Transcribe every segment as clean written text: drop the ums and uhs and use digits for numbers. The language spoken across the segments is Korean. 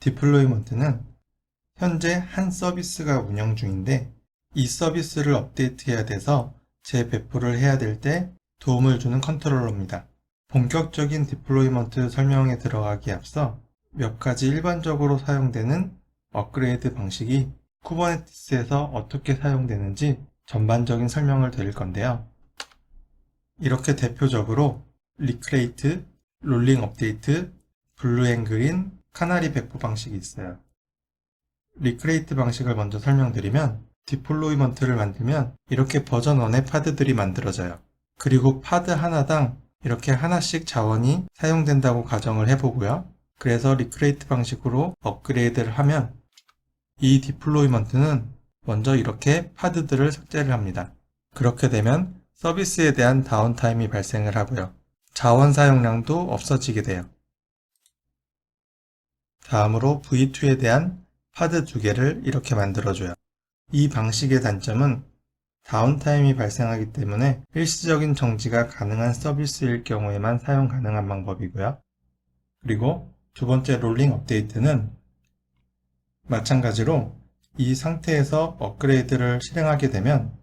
디플로이먼트는 현재 한 서비스가 운영 중인데 이 서비스를 업데이트해야 돼서 재배포를 해야 될 때 도움을 주는 컨트롤러입니다. 본격적인 디플로이먼트 설명에 들어가기에 앞서 몇 가지 일반적으로 사용되는 업그레이드 방식이 쿠버네티스에서 어떻게 사용되는지 전반적인 설명을 드릴 건데요. 이렇게 대표적으로 리크레이트, 롤링 업데이트, 블루 앤 그린, 카나리 배포 방식이 있어요. 리크레이트 방식을 먼저 설명드리면 디플로이먼트를 만들면 이렇게 버전 1의 파드들이 만들어져요. 그리고 파드 하나당 이렇게 하나씩 자원이 사용된다고 가정을 해보고요. 그래서 리크레이트 방식으로 업그레이드를 하면 이 디플로이먼트는 먼저 이렇게 파드들을 삭제를 합니다. 그렇게 되면 서비스에 대한 다운타임이 발생을 하고요. 자원 사용량도 없어지게 돼요. 다음으로 V2에 대한 파드 2개를 이렇게 만들어줘요. 이 방식의 단점은 다운타임이 발생하기 때문에 일시적인 정지가 가능한 서비스일 경우에만 사용 가능한 방법이고요. 그리고 두 번째 롤링 업데이트는 마찬가지로 이 상태에서 업그레이드를 실행하게 되면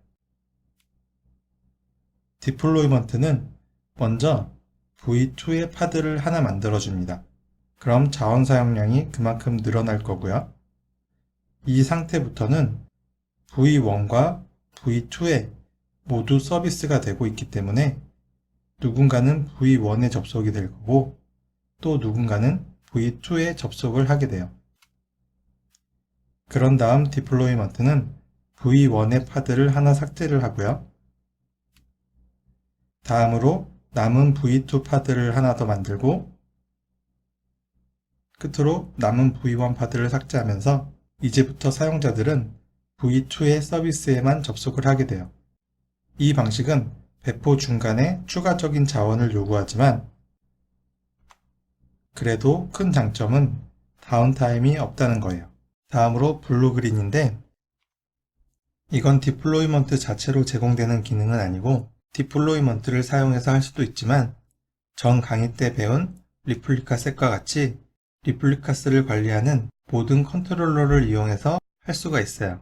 디플로이먼트는 먼저 V2의 파드를 하나 만들어줍니다. 그럼 자원 사용량이 그만큼 늘어날 거고요. 이 상태부터는 V1과 V2에 모두 서비스가 되고 있기 때문에 누군가는 V1에 접속이 될 거고 또 누군가는 V2에 접속을 하게 돼요. 그런 다음 디플로이먼트는 V1의 파드를 하나 삭제를 하고요. 다음으로 남은 V2 파드를 하나 더 만들고 끝으로 남은 V1 파드를 삭제하면서 이제부터 사용자들은 V2의 서비스에만 접속을 하게 돼요. 이 방식은 배포 중간에 추가적인 자원을 요구하지만 그래도 큰 장점은 다운타임이 없다는 거예요. 다음으로 블루그린인데 이건 디플로이먼트 자체로 제공되는 기능은 아니고 디플로이먼트를 사용해서 할 수도 있지만 전 강의 때 배운 리플리카셋과 같이 리플리카스를 관리하는 모든 컨트롤러를 이용해서 할 수가 있어요.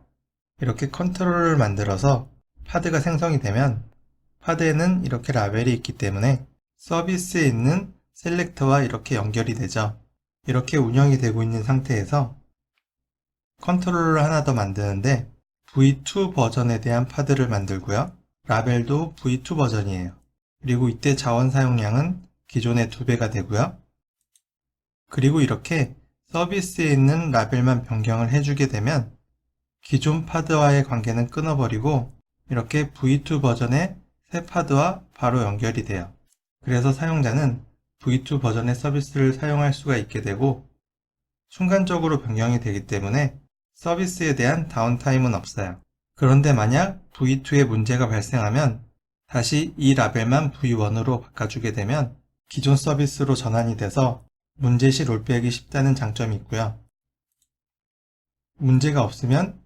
이렇게 컨트롤러를 만들어서 파드가 생성이 되면 파드에는 이렇게 라벨이 있기 때문에 서비스에 있는 셀렉터와 이렇게 연결이 되죠. 이렇게 운영이 되고 있는 상태에서 컨트롤러를 하나 더 만드는데 V2 버전에 대한 파드를 만들고요. 라벨도 V2 버전이에요. 그리고 이때 자원 사용량은 기존의 2배가 되고요. 그리고 이렇게 서비스에 있는 라벨만 변경을 해주게 되면 기존 파드와의 관계는 끊어버리고 이렇게 V2 버전의 새 파드와 바로 연결이 돼요. 그래서 사용자는 V2 버전의 서비스를 사용할 수가 있게 되고 순간적으로 변경이 되기 때문에 서비스에 대한 다운타임은 없어요. 그런데 만약 V2에 문제가 발생하면 다시 이 라벨만 V1으로 바꿔주게 되면 기존 서비스로 전환이 돼서 문제시 롤백이 쉽다는 장점이 있고요. 문제가 없으면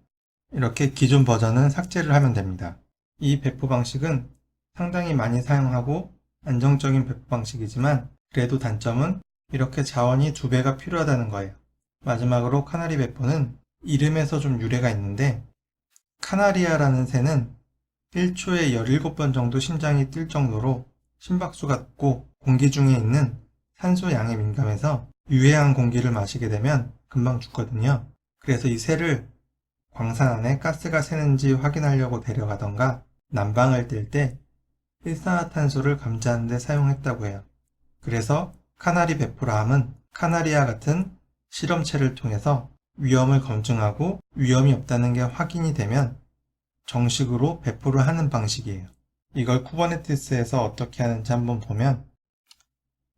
이렇게 기존 버전은 삭제를 하면 됩니다. 이 배포 방식은 상당히 많이 사용하고 안정적인 배포 방식이지만 그래도 단점은 이렇게 자원이 2배가 필요하다는 거예요. 마지막으로 카나리 배포는 이름에서 좀 유래가 있는데 카나리아라는 새는 1초에 17번 정도 심장이 뛸 정도로 심박수가 높고 공기 중에 있는 산소 양에 민감해서 유해한 공기를 마시게 되면 금방 죽거든요. 그래서 이 새를 광산 안에 가스가 새는지 확인하려고 데려가던가 난방을 뗄 때 일산화탄소를 감지하는 데 사용했다고 해요. 그래서 카나리 배포라함은 카나리아 같은 실험체를 통해서 위험을 검증하고 위험이 없다는 게 확인이 되면 정식으로 배포를 하는 방식이에요. 이걸 쿠버네티스에서 어떻게 하는지 한번 보면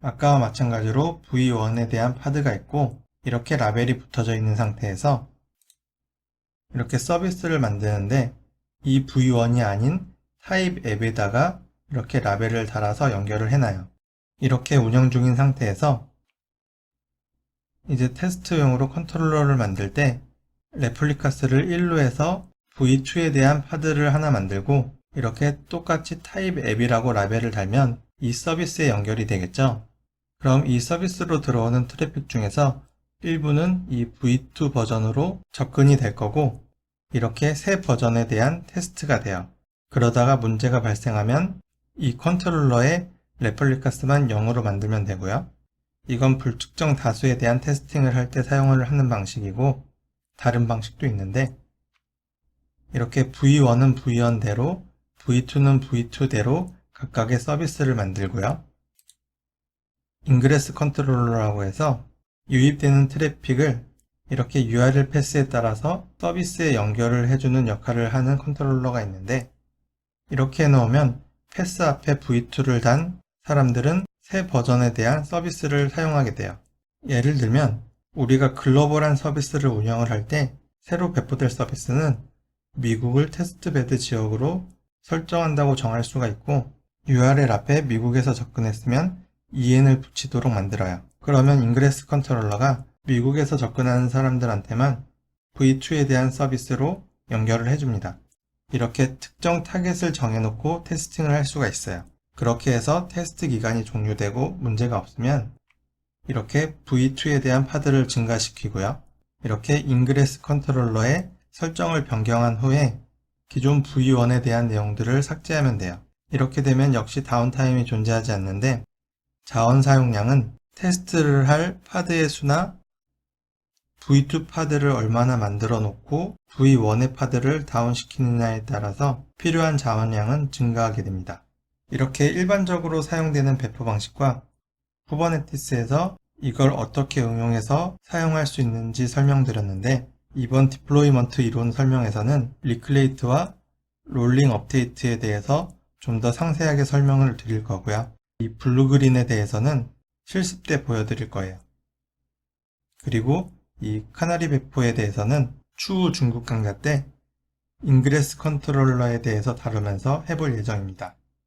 아까와 마찬가지로 V1에 대한 파드가 있고 이렇게 라벨이 붙어져 있는 상태에서 이렇게 서비스를 만드는데 이 V1이 아닌 타입 앱에다가 이렇게 라벨을 달아서 연결을 해놔요. 이렇게 운영 중인 상태에서 이제 테스트용으로 컨트롤러를 만들 때 레플리카스를 1로 해서 V2에 대한 파드를 하나 만들고 이렇게 똑같이 타입 앱이라고 라벨을 달면 이 서비스에 연결이 되겠죠. 그럼 이 서비스로 들어오는 트래픽 중에서 일부는 이 V2 버전으로 접근이 될 거고 이렇게 새 버전에 대한 테스트가 돼요. 그러다가 문제가 발생하면 이 컨트롤러의 레플리카스만 0으로 만들면 되고요. 이건 불특정 다수에 대한 테스팅을 할 때 사용을 하는 방식이고 다른 방식도 있는데 이렇게 V1은 V1대로 V2는 V2대로 각각의 서비스를 만들고요. 인그레스 컨트롤러라고 해서 유입되는 트래픽을 이렇게 URL 패스에 따라서 서비스에 연결을 해주는 역할을 하는 컨트롤러가 있는데 이렇게 해놓으면 패스 앞에 V2를 단 사람들은 새 버전에 대한 서비스를 사용하게 돼요. 예를 들면 우리가 글로벌한 서비스를 운영을 할 때 새로 배포될 서비스는 미국을 테스트베드 지역으로 설정한다고 정할 수가 있고 URL 앞에 미국에서 접근했으면 EN을 붙이도록 만들어요. 그러면 인그레스 컨트롤러가 미국에서 접근하는 사람들한테만 V2에 대한 서비스로 연결을 해줍니다. 이렇게 특정 타겟을 정해놓고 테스팅을 할 수가 있어요. 그렇게 해서 테스트 기간이 종료되고 문제가 없으면 이렇게 V2에 대한 파드를 증가시키고요. 이렇게 인그레스 컨트롤러의 설정을 변경한 후에 기존 V1에 대한 내용들을 삭제하면 돼요. 이렇게 되면 역시 다운타임이 존재하지 않는데 자원 사용량은 테스트를 할 파드의 수나 V2 파드를 얼마나 만들어 놓고 V1의 파드를 다운시키느냐에 따라서 필요한 자원량은 증가하게 됩니다. 이렇게 일반적으로 사용되는 배포 방식과 쿠버네티스에서 이걸 어떻게 응용해서 사용할 수 있는지 설명드렸는데 이번 디플로이먼트 이론 설명에서는 리클레이트와 롤링 업데이트에 대해서 좀 더 상세하게 설명을 드릴 거고요. 이 블루그린에 대해서는 실습 때 보여드릴 거예요. 그리고 이 카나리 배포에 대해서는 추후 중국 강좌 때 인그레스 컨트롤러에 대해서 다루면서 해볼 예정입니다.